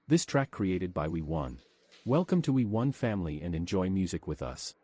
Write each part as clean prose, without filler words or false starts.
This track created by We1. Welcome to We1 family and enjoy music with us.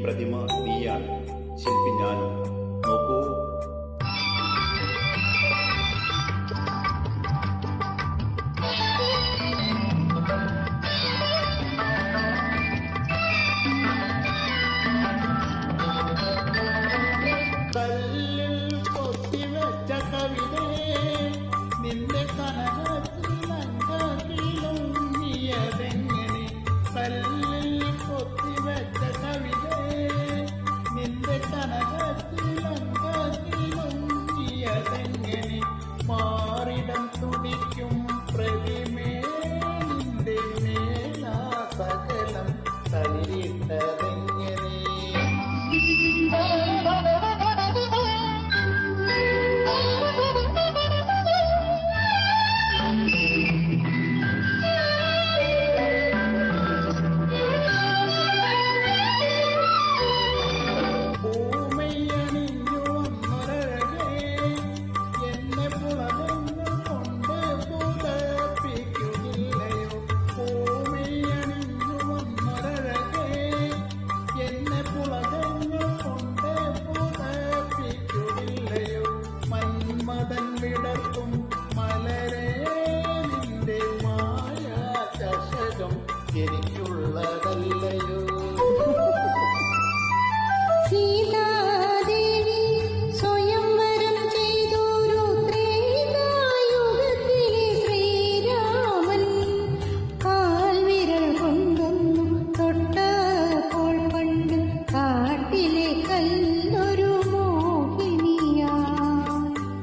പ്രതിമ നീയാണ്, ശില്പി ഞാനും. നോക്കൂ. കല്ലിൽ കൊത്തിവെച്ച കവിതേ, നിന്റെ കനകത്തിലങ്കത്തിലൊങ്ങിയതെങ്ങനെ? കല്ലിൽ കൊത്തിവെച്ച കവിതേ, നിന്റെ കനകത്തിലങ്കത്തിലൊങ്ങിയതെങ്ങനെ? മാറിടം തുടിക്കും പ്രതിമേ, നിന്റെ മേലാ സകലം തളിരിട്ടതെങ്ങനെ? എനിക്കുള്ളതല്ലയോ?